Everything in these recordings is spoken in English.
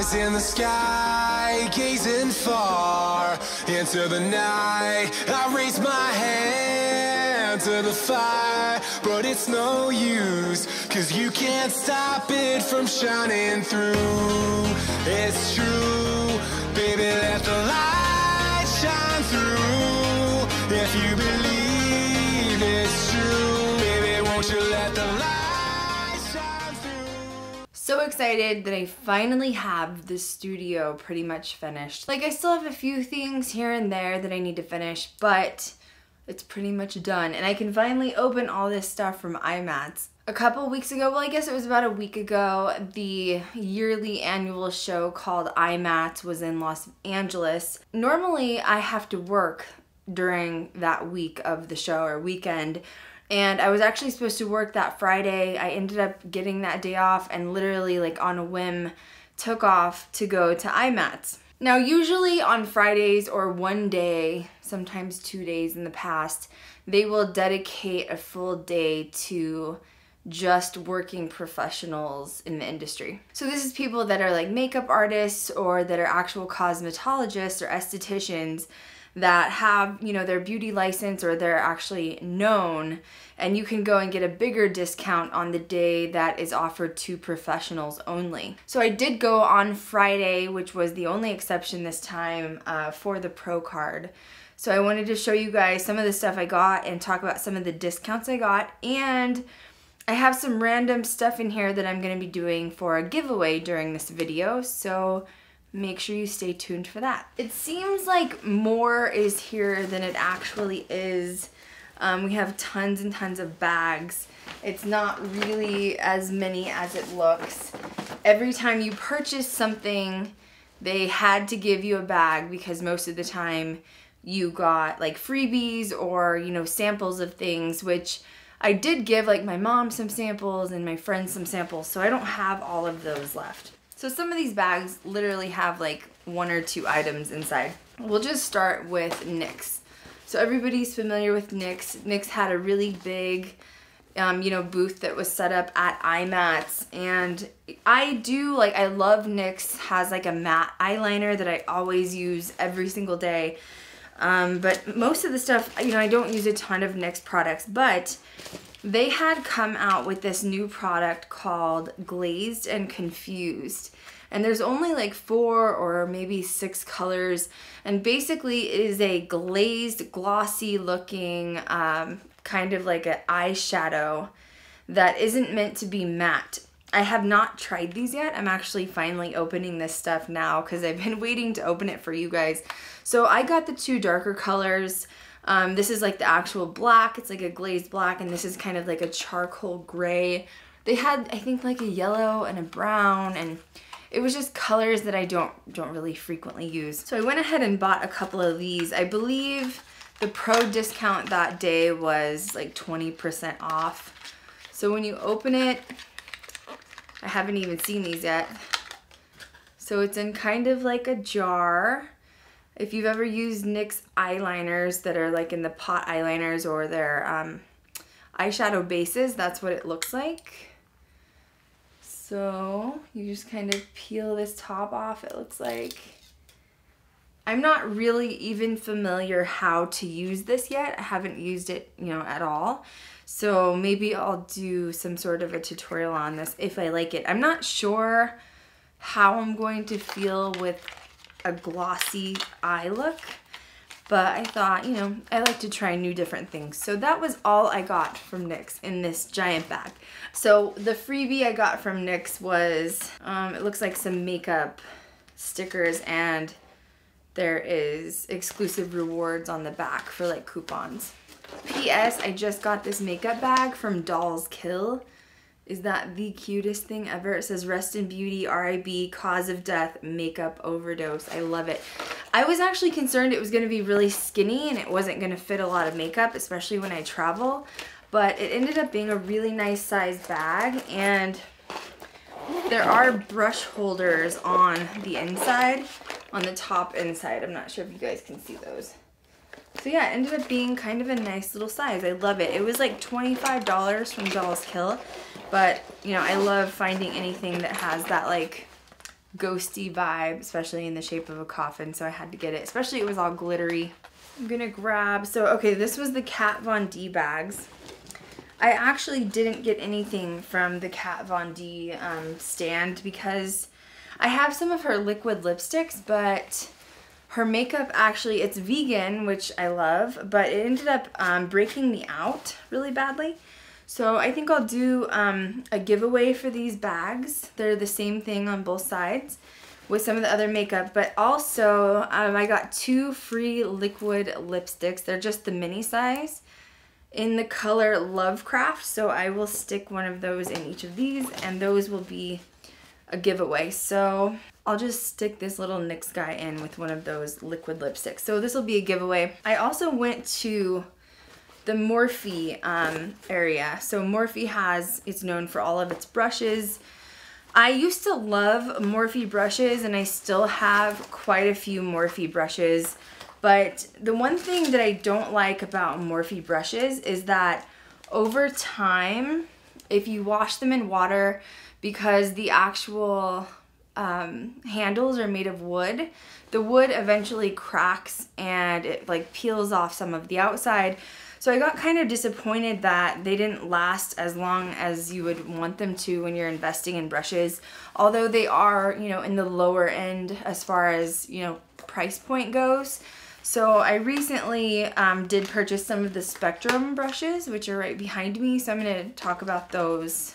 eyes in the sky, gazing far into the night. I raise my hand to the fire, but it's no use, 'cause you can't stop it from shining through. It's true, baby, let the light shine through. If you believe it's true, baby, won't you let the light shine through. So excited that I finally have the studio pretty much finished. Like, I still have a few things here and there that I need to finish, but it's pretty much done. And I can finally open all this stuff from IMATS. A couple weeks ago, well, I guess it was about a week ago, the yearly annual show called IMATS was in Los Angeles. Normally, I have to work during that week of the show or weekend, and I was actually supposed to work that Friday. I ended up getting that day off and literally, like on a whim, took off to go to IMATS. Now, usually on Fridays or one day, sometimes 2 days in the past, they will dedicate a full day to just working professionals in the industry. So this is people that are like makeup artists or that are actual cosmetologists or estheticians that have, you know, their beauty license or they're actually known, and you can go and get a bigger discount on the day that is offered to professionals only. So I did go on Friday, which was the only exception this time for the pro card. So I wanted to show you guys some of the stuff I got and talk about some of the discounts I got, and I have some random stuff in here that I'm going to be doing for a giveaway during this video, so make sure you stay tuned for that. It seems like more is here than it actually is. We have tons and tons of bags. It's not really as many as it looks. Every time you purchase something, they had to give you a bag because most of the time you got like freebies or, you know, samples of things, which I did give like my mom some samples and my friends some samples, so I don't have all of those left. So some of these bags literally have like 1 or 2 items inside. We'll just start with NYX. So everybody's familiar with NYX. NYX had a really big, you know, booth that was set up at IMATS, and I love NYX has like a matte eyeliner that I always use every single day. But most of the stuff, you know, I don't use a ton of NYX products, but they had come out with this new product called Glazed and Confused. And there's only like 4 or maybe 6 colors. And basically it is a glazed, glossy looking, kind of like an eyeshadow that isn't meant to be matte. I have not tried these yet. I'm actually finally opening this stuff now because I've been waiting to open it for you guys. So I got the 2 darker colors. This is like the actual black. It's like a glazed black, and this is kind of like a charcoal gray. They had, I think, like a yellow and a brown, and it was just colors that I don't really frequently use. So I went ahead and bought a couple of these. I believe the pro discount that day was like 20% off. So when you open it, I haven't even seen these yet. So it's in kind of like a jar. If you've ever used NYX eyeliners that are like in the pot eyeliners or their eyeshadow bases, that's what it looks like. So you just kind of peel this top off, it looks like. I'm not really even familiar how to use this yet. I haven't used it, you know, at all. So maybe I'll do some sort of a tutorial on this if I like it. I'm not sure how I'm going to feel with a glossy eye look, but I thought, you know, I like to try new different things. So that was all I got from NYX in this giant bag. So the freebie I got from NYX was, it looks like some makeup stickers, and there is exclusive rewards on the back for like coupons. P.S. I just got this makeup bag from Dolls Kill. Is that the cutest thing ever? It says rest in beauty, RIB, cause of death, makeup overdose. I love it. I was actually concerned it was gonna be really skinny and it wasn't gonna fit a lot of makeup, especially when I travel, but it ended up being a really nice sized bag, and there are brush holders on the inside, on the top inside. I'm not sure if you guys can see those. So yeah, it ended up being kind of a nice little size. I love it. It was like $25 from Dolls Kill, but you know, I love finding anything that has that like ghosty vibe, especially in the shape of a coffin, so I had to get it, especially it was all glittery. I'm gonna grab, so okay, this was the Kat Von D bags. I actually didn't get anything from the Kat Von D stand because I have some of her liquid lipsticks, but her makeup actually, it's vegan, which I love, but it ended up breaking me out really badly. So I think I'll do a giveaway for these bags. They're the same thing on both sides with some of the other makeup, but also I got 2 free liquid lipsticks. They're just the mini size in the color Lovecraft, so I will stick one of those in each of these, and those will be a giveaway. So I'll just stick this little NYX guy in with one of those liquid lipsticks. So this will be a giveaway. I also went to the Morphe area. So Morphe it's known for all of its brushes. I used to love Morphe brushes, and I still have quite a few Morphe brushes. But the one thing that I don't like about Morphe brushes is that over time, if you wash them in water, because the actual handles are made of wood, the wood eventually cracks and it like peels off some of the outside. So I got kind of disappointed that they didn't last as long as you would want them to when you're investing in brushes. Although they are, you know, in the lower end as far as, you know, price point goes. So I recently did purchase some of the Spectrum brushes, which are right behind me. So I'm going to talk about those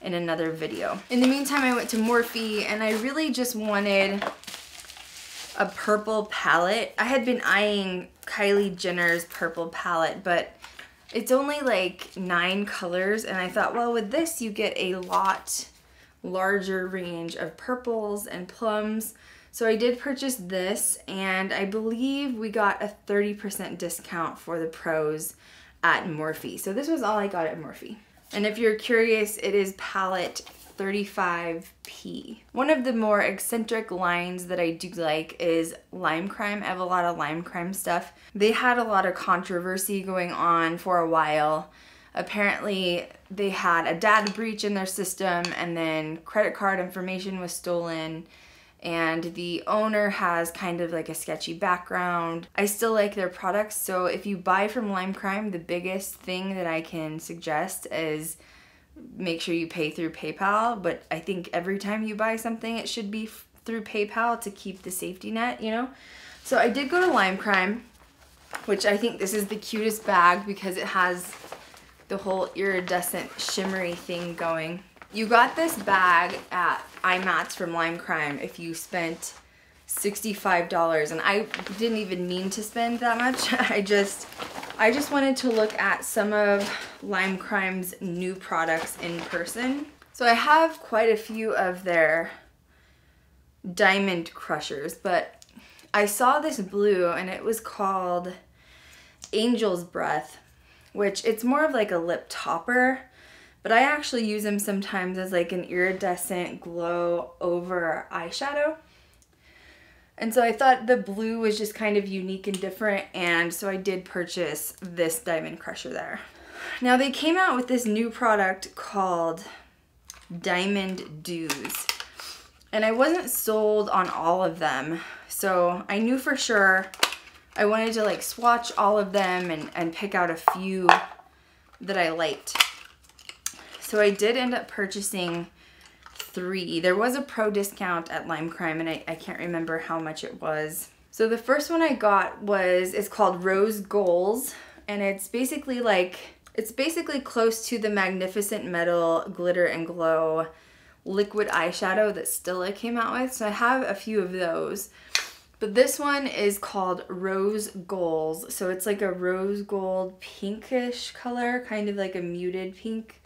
in another video. In the meantime, I went to Morphe and I really just wanted a purple palette. I had been eyeing Kylie Jenner's purple palette, but it's only like 9 colors, and I thought, well, with this you get a lot larger range of purples and plums. So I did purchase this, and I believe we got a 30% discount for the pros at Morphe. So this was all I got at Morphe. And if you're curious, it is palette 35P. One of the more eccentric lines that I do like is Lime Crime. I have a lot of Lime Crime stuff. They had a lot of controversy going on for a while. Apparently they had a data breach in their system, and then credit card information was stolen, and the owner has kind of like a sketchy background. I still like their products, so if you buy from Lime Crime, the biggest thing that I can suggest is make sure you pay through PayPal. But I think every time you buy something, it should be through PayPal to keep the safety net, you know? So I did go to Lime Crime, which I think this is the cutest bag because it has the whole iridescent shimmery thing going. You got this bag at IMATS from Lime Crime if you spent $65, and I didn't even mean to spend that much. I just wanted to look at some of Lime Crime's new products in person. So I have quite a few of their diamond crushers, but I saw this blue and it was called Angel's Breath, which it's more of like a lip topper. But I actually use them sometimes as like an iridescent glow over eyeshadow. And so I thought the blue was just kind of unique and different, and so I did purchase this diamond crusher there. Now they came out with this new product called Diamond Dews. And I wasn't sold on all of them. So I knew for sure I wanted to like swatch all of them and pick out a few that I liked. So I did end up purchasing 3. There was a pro discount at Lime Crime, and I can't remember how much it was. So the first one I got it's called Rose Goals, and it's basically close to the Magnificent Metal Glitter and Glow liquid eyeshadow that Stila came out with. So I have a few of those. But this one is called Rose Goals. So it's like a rose gold pinkish color, kind of like a muted pink.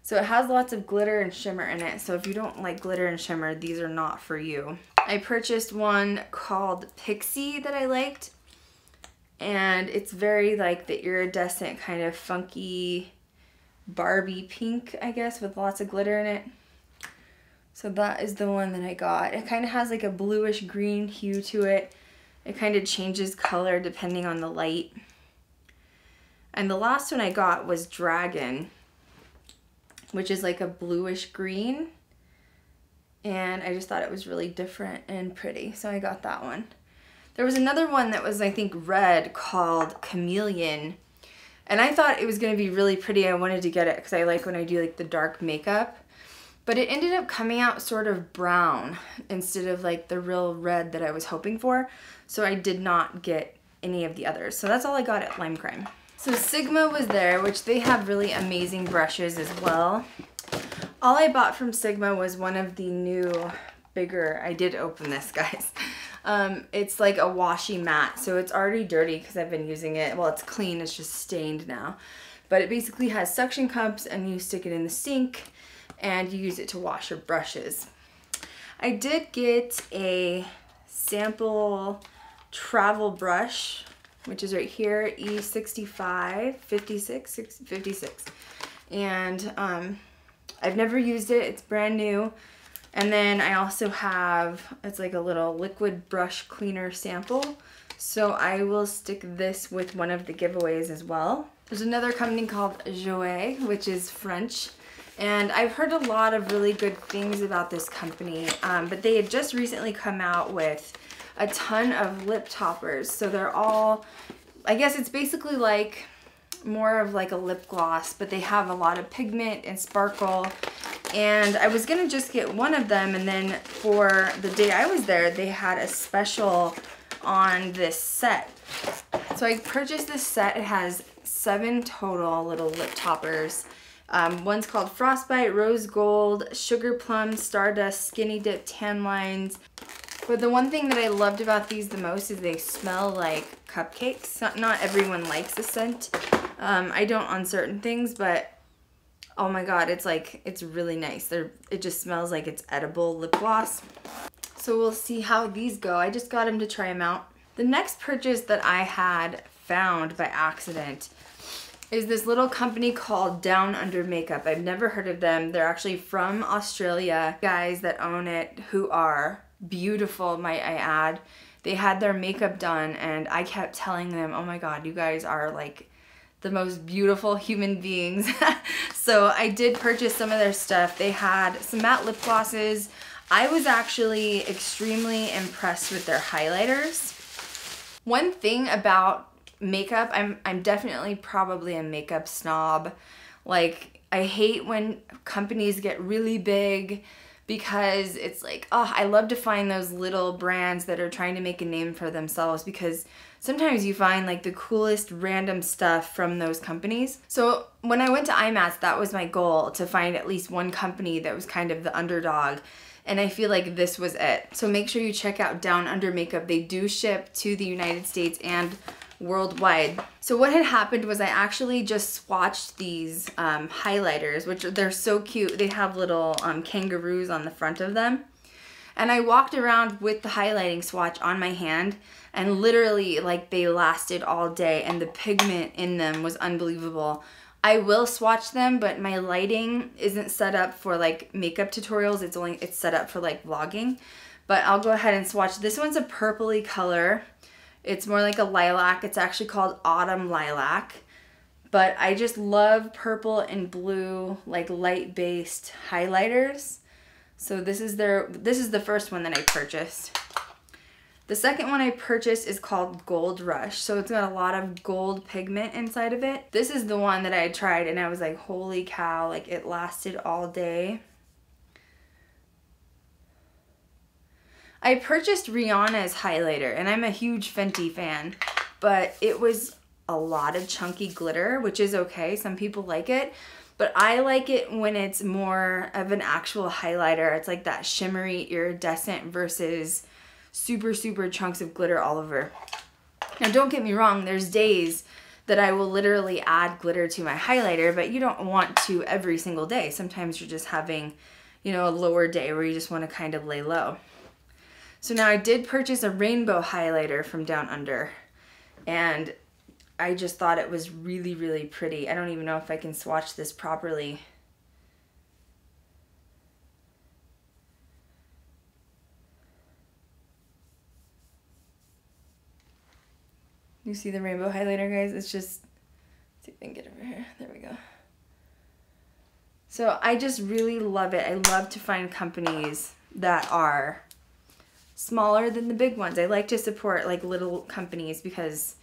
So it has lots of glitter and shimmer in it. So if you don't like glitter and shimmer, these are not for you. I purchased one called Pixie that I liked. And it's very like the iridescent kind of funky Barbie pink, I guess, with lots of glitter in it. So that is the one that I got. It kind of has like a bluish green hue to it. It kind of changes color depending on the light. And the last one I got was Dragon, which is like a bluish green. and I just thought it was really different and pretty, so I got that one. There was another one that was, I think, red called Chameleon, and I thought it was going to be really pretty. I wanted to get it because I like when I do like the dark makeup, but it ended up coming out sort of brown instead of like the real red that I was hoping for, so I did not get any of the others. So that's all I got at Lime Crime. So Sigma was there, which they have really amazing brushes as well. All I bought from Sigma was one of the new, bigger, I did open this, guys. It's like a washi mat, so it's already dirty because I've been using it. Well, it's clean, it's just stained now. But it basically has suction cups, and you stick it in the sink, and you use it to wash your brushes. I did get a sample travel brush, which is right here, E65, 56. And I've never used it, it's brand new. And then I also have, it's like a little liquid brush cleaner sample. So I will stick this with one of the giveaways as well. There's another company called Jouer, which is French. And I've heard a lot of really good things about this company, but they had just recently come out with a ton of lip toppers. So they're all, I guess it's basically like more of like a lip gloss, but they have a lot of pigment and sparkle. And I was gonna just get one of them, and then for the day I was there, they had a special on this set. So I purchased this set. It has 7 total little lip toppers. One's called Frostbite, Rose Gold, Sugar Plum, Stardust, Skinny Dip, Tan Lines. But the one thing that I loved about these the most is they smell like cupcakes. Not everyone likes the scent. I don't on certain things, but oh my god, it's really nice. It just smells like it's edible lip gloss. So we'll see how these go. I just got them to try them out. The next purchase that I had found by accident is this little company called Downunder Makeup. I've never heard of them. They're actually from Australia. Guys that own it, who are beautiful, might I add. They had their makeup done, and I kept telling them, oh my god, you guys are like the most beautiful human beings. So I did purchase some of their stuff. They had some matte lip glosses. I was actually extremely impressed with their highlighters. One thing about makeup, I'm definitely probably a makeup snob. Like, I hate when companies get really big, because it's like, oh, I love to find those little brands that are trying to make a name for themselves, because sometimes you find like the coolest random stuff from those companies. So when I went to IMATS, that was my goal, to find at least one company that was kind of the underdog. And I feel like this was it. So make sure you check out Downunder Makeup. They do ship to the United States and worldwide. So what had happened was I actually just swatched these highlighters, which they're so cute. They have little kangaroos on the front of them. And I walked around with the highlighting swatch on my hand, and literally like they lasted all day, and the pigment in them was unbelievable. I will swatch them, but my lighting isn't set up for like makeup tutorials. It's set up for like vlogging. But I'll go ahead and swatch. This one's a purpley color. It's more like a lilac. It's actually called Autumn Lilac. But I just love purple and blue, like light-based highlighters. So this is the first one that I purchased. The second one I purchased is called Gold Rush. So it's got a lot of gold pigment inside of it. This is the one that I tried, and I was like, holy cow, like it lasted all day. I purchased Rihanna's highlighter, and I'm a huge Fenty fan, but it was a lot of chunky glitter, which is okay. Some people like it, but I like it when it's more of an actual highlighter. It's like that shimmery iridescent versus super, super chunks of glitter all over. Now, don't get me wrong, there's days that I will literally add glitter to my highlighter, but you don't want to every single day. Sometimes you're just having, you know, a lower day where you just want to kind of lay low. So now I did purchase a rainbow highlighter from Downunder, and I just thought it was really, really pretty. I don't even know if I can swatch this properly. You see the rainbow highlighter, guys? It's just, let's see if I can get over here. There we go. So I just really love it. I love to find companies that are smaller than the big ones. I like to support like little companies because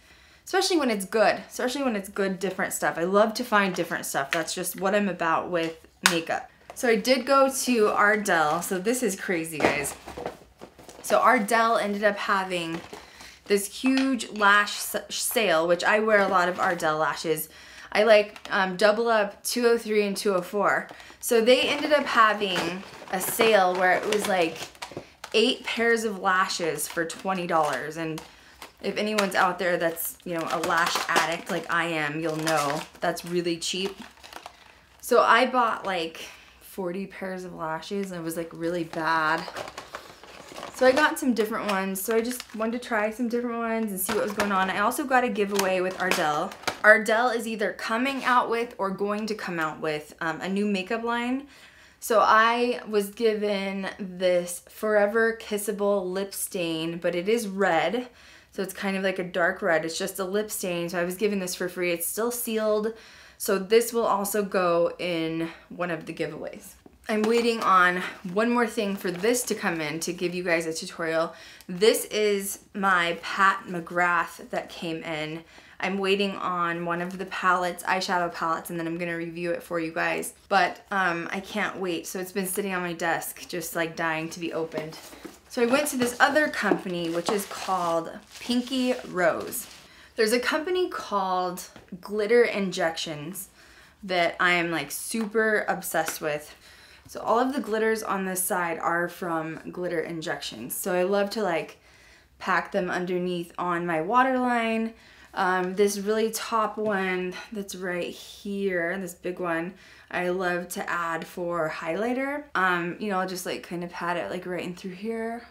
especially when it's good different stuff. I love to find different stuff. That's just what I'm about with makeup. So I did go to Ardell. So this is crazy, guys. So Ardell ended up having this huge lash sale, which I wear a lot of Ardell lashes. I like double up 203 and 204. So they ended up having a sale where it was like 8 pairs of lashes for $20. And if anyone's out there that's, you know, a lash addict like I am, you'll know that's really cheap. So I bought like 40 pairs of lashes and it was like really bad. So I got some different ones. So I just wanted to try some different ones and see what was going on. I also got a giveaway with Ardell. Ardell is either coming out with or going to come out with a new makeup line. So I was given this Forever Kissable lip stain, but it is red. So it's kind of like a dark red. It's just a lip stain. So I was given this for free. It's still sealed. So this will also go in one of the giveaways. I'm waiting on one more thing for this to come in to give you guys a tutorial. This is my Pat McGrath that came in. I'm waiting on one of the palettes, eyeshadow palettes, and then I'm gonna review it for you guys. But I can't wait. So it's been sitting on my desk, just like dying to be opened. So I went to this other company, which is called Pinky Rose. There's a company called Glitter Injections that I am like super obsessed with. So all of the glitters on this side are from Glitter Injections. So I love to like pack them underneath on my waterline. This really top one that's right here, this big one, I love to add for highlighter. You know, I'll just like kind of pat it like right in through here.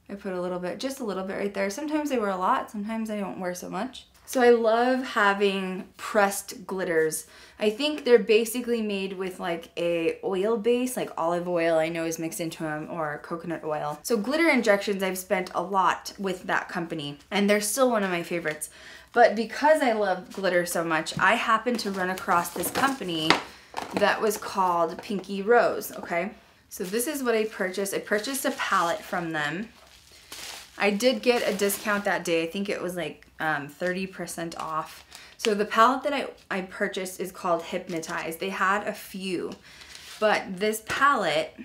I put a little bit, just a little bit right there. Sometimes I wear a lot, sometimes I don't wear so much. So I love having pressed glitters. I think they're basically made with like a oil base, like olive oil I know is mixed into them, or coconut oil. So Glitter Injections, I've spent a lot with that company and they're still one of my favorites. But because I love glitter so much, I happened to run across this company that was called Pinky Rose, okay? So this is what I purchased. I purchased a palette from them. I did get a discount that day. I think it was like 30% off. So the palette that I purchased is called Hypnotize. They had a few, but this palette,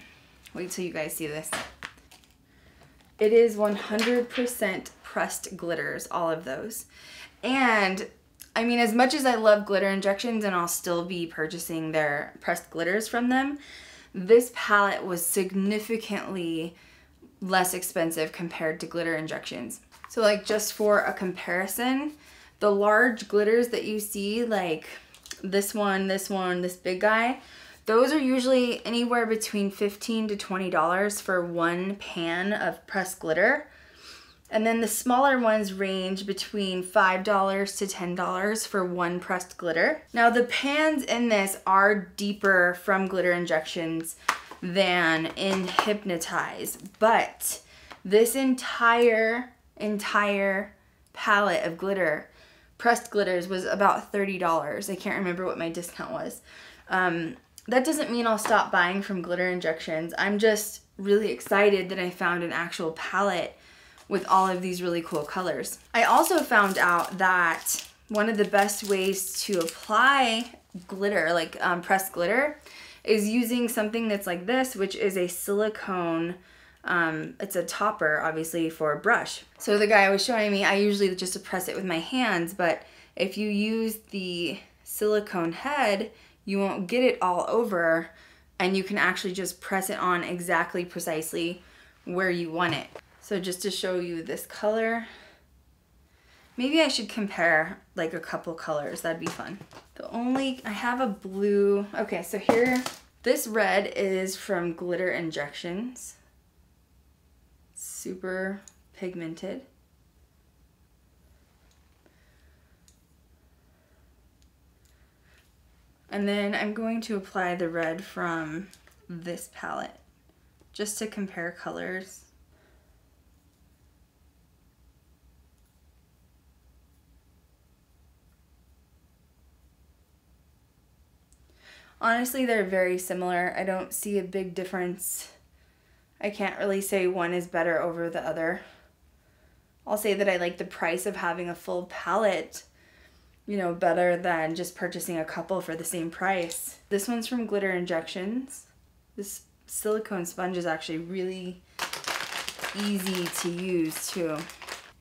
wait till you guys see this. It is 100% pressed glitters, all of those. And I mean, as much as I love Glitter Injections and I'll still be purchasing their pressed glitters from them, this palette was significantly less expensive compared to Glitter Injections. So like just for a comparison, the large glitters that you see, like this one, this big guy, those are usually anywhere between $15 to $20 for one pan of pressed glitter. And then the smaller ones range between $5 to $10 for one pressed glitter. Now the pans in this are deeper from Glitter Injections than in Hypnotize, but this entire palette of glitter, pressed glitters, was about $30. I can't remember what my discount was. That doesn't mean I'll stop buying from Glitter Injections. I'm just really excited that I found an actual palette with all of these really cool colors. I also found out that one of the best ways to apply glitter, like pressed glitter, is using something that's like this, which is a silicone, it's a topper, obviously, for a brush. So the guy was showing me, I usually just press it with my hands, but if you use the silicone head, you won't get it all over, and you can actually just press it on exactly precisely where you want it. So just to show you this color, maybe I should compare like a couple colors, that'd be fun. I have a blue, okay, so here, this red is from Glitter Injections. Super pigmented. And then I'm going to apply the red from this palette, just to compare colors. Honestly, they're very similar. I don't see a big difference. I can't really say one is better over the other. I'll say that I like the price of having a full palette, you know, better than just purchasing a couple for the same price. This one's from Glitter Injections. This silicone sponge is actually really easy to use too.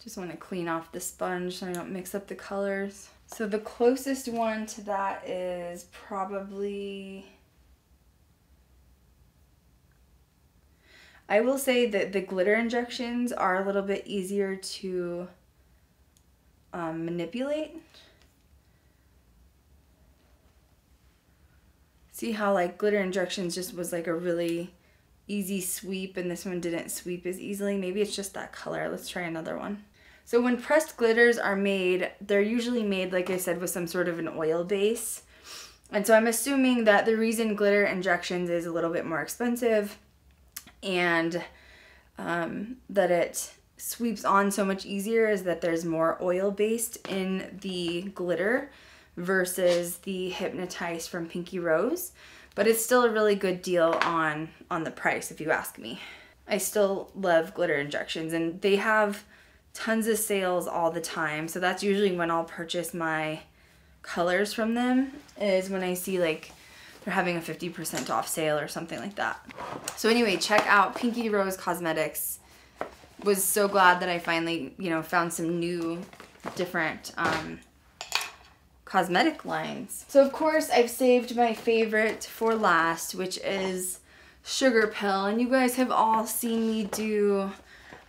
Just want to clean off the sponge so I don't mix up the colors. So the closest one to that is probably, I will say that the Glitter Injections are a little bit easier to manipulate. See how like Glitter Injections just was like a really easy sweep and this one didn't sweep as easily? Maybe it's just that color. Let's try another one. So when pressed glitters are made, they're usually made, like I said, with some sort of an oil base. And so I'm assuming that the reason Glitter Injections is a little bit more expensive and that it sweeps on so much easier is that there's more oil based in the glitter versus the Hypnotize from Pinky Rose. But it's still a really good deal on the price if you ask me. I still love Glitter Injections and they have tons of sales all the time. So that's usually when I'll purchase my colors from them, is when I see like they're having a 50% off sale or something like that. So anyway, check out Pinky Rose Cosmetics. Was so glad that I finally, you know, found some new different cosmetic lines. So of course I've saved my favorite for last, which is Sugarpill. And you guys have all seen me do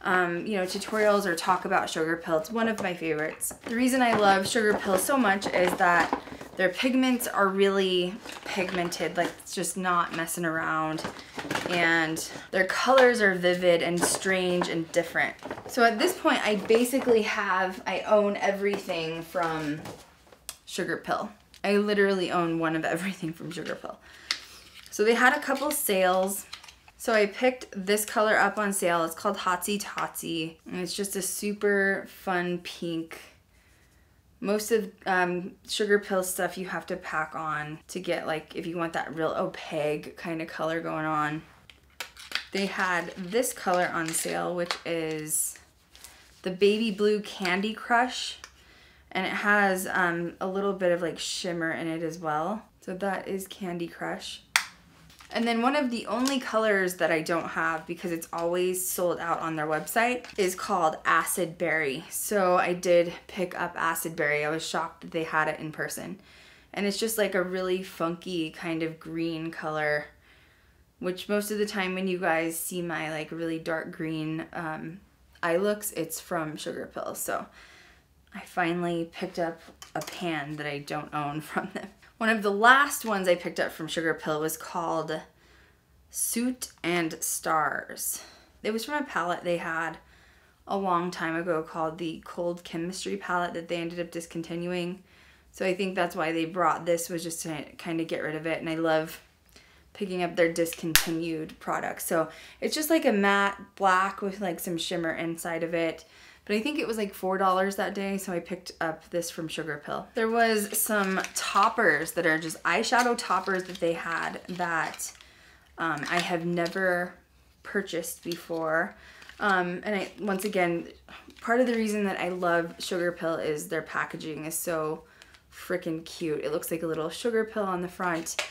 you know, tutorials or talk about Sugarpill. It's one of my favorites. The reason I love Sugarpill so much is that their pigments are really pigmented, like it's just not messing around, and their colors are vivid and strange and different. So at this point I own everything from Sugarpill. I literally own one of everything from Sugarpill. So they had a couple sales. So I picked this color up on sale. It's called Hotsy Totsy, and it's just a super fun pink. Most of Sugarpill stuff you have to pack on to get, like, if you want that real opaque kind of color going on. They had this color on sale, which is the Baby Blue Candy Crush, and it has a little bit of like shimmer in it as well. So that is Candy Crush. And then one of the only colors that I don't have, because it's always sold out on their website, is called Acid Berry. So I did pick up Acid Berry. I was shocked that they had it in person. And it's just like a really funky kind of green color, which most of the time when you guys see my like really dark green eye looks, it's from Sugarpill. So I finally picked up a pan that I don't own from them. One of the last ones I picked up from Sugarpill was called Soot and Stars. It was from a palette they had a long time ago called the Cold Chemistry palette that they ended up discontinuing. So I think that's why they brought this, was just to kind of get rid of it. And I love picking up their discontinued products. So it's just like a matte black with like some shimmer inside of it. But I think it was like $4 that day, so I picked up this from Sugarpill. There was some toppers that are just eyeshadow toppers that they had that I have never purchased before. And once again, part of the reason that I love Sugarpill is their packaging is so freaking cute. It looks like a little Sugarpill on the front.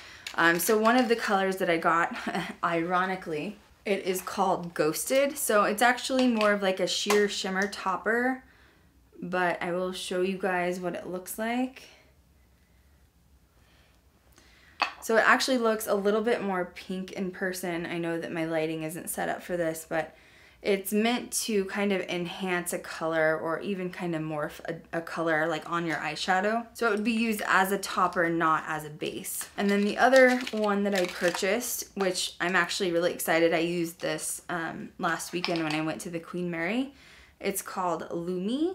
So one of the colors that I got, ironically, it is called Ghosted. So it's actually more of like a sheer shimmer topper, but I will show you guys what it looks like. So it actually looks a little bit more pink in person. I know that my lighting isn't set up for this, but it's meant to kind of enhance a color or even kind of morph a color like on your eyeshadow. So it would be used as a topper, not as a base. And then the other one that I purchased, which I'm actually really excited, I used this last weekend when I went to the Queen Mary. It's called Lumi.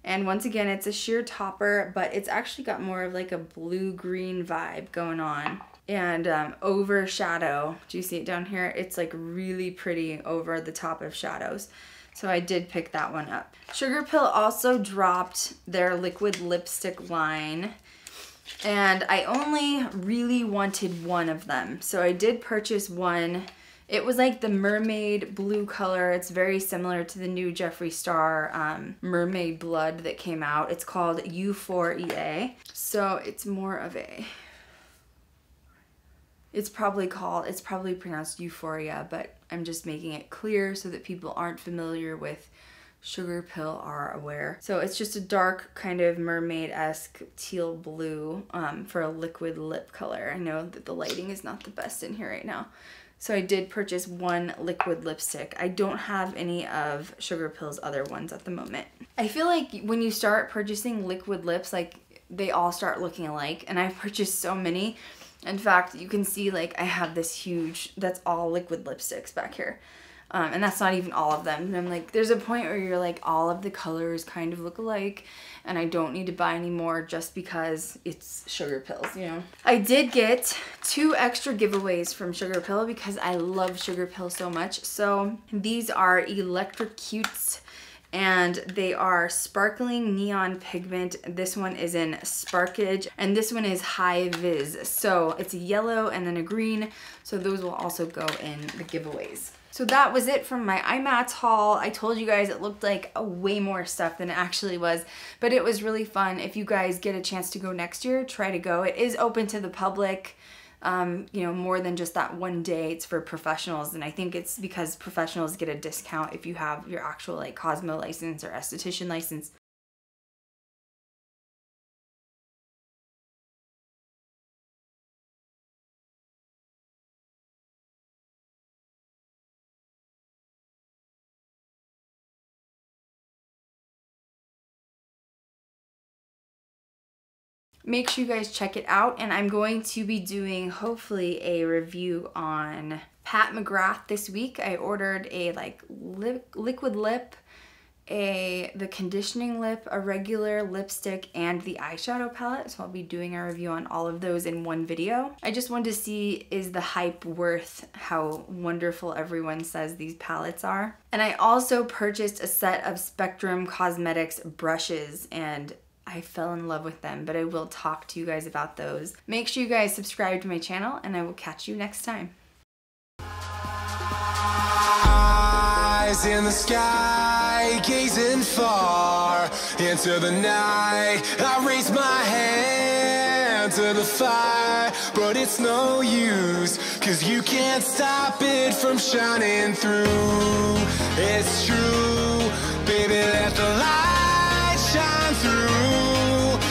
And once again, it's a sheer topper, but it's actually got more of like a blue-green vibe going on. And overshadow, do you see it down here? It's like really pretty over the top of shadows. So I did pick that one up. Sugarpill also dropped their liquid lipstick line, and I only really wanted one of them. So I did purchase one It was like the mermaid blue color. It's very similar to the new Jeffree Star mermaid blood that came out. It's called U4EA. So it's more of a, it's probably pronounced Euphoria, but I'm just making it clear so that people aren't familiar with Sugarpill are aware. So it's just a dark kind of mermaid-esque teal blue for a liquid lip color. I know that the lighting is not the best in here right now. So I did purchase one liquid lipstick. I don't have any of Sugarpill's other ones at the moment. I feel like when you start purchasing liquid lips, like they all start looking alike, and I've purchased so many. In fact, you can see like I have this huge, that's all liquid lipsticks back here. And that's not even all of them. And I'm like, there's a point where you're like, all of the colors kind of look alike, and I don't need to buy any more just because it's Sugarpills, you know? I did get 2 extra giveaways from Sugarpill because I love Sugarpill so much. So these are Electrocutes, and they are sparkling neon pigment. This one is in Sparkage, and this one is High Vis. So it's a yellow and then a green. So those will also go in the giveaways. So that was it from my IMATS haul. I told you guys it looked like way more stuff than it actually was, but it was really fun. If you guys get a chance to go next year, try to go. It is open to the public, you know, more than just that one day. It's for professionals, and I think it's because professionals get a discount if you have your actual like Cosmo license or esthetician license. Make sure you guys check it out, and I'm going to be doing hopefully a review on Pat McGrath this week. I ordered a like liquid lip, the conditioning lip, a regular lipstick, and the eyeshadow palette. So I'll be doing a review on all of those in one video. I just wanted to see, is the hype worth how wonderful everyone says these palettes are? And I also purchased a set of Spectrum Cosmetics brushes, and I fell in love with them, but I will talk to you guys about those. Make sure you guys subscribe to my channel, and I will catch you next time. Eyes in the sky, gazing far into the night. I raise my hand to the fire, but it's no use, 'cause you can't stop it from shining through. It's true, baby, let the light shine through.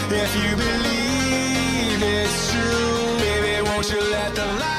If you believe it's true, baby, won't you let the light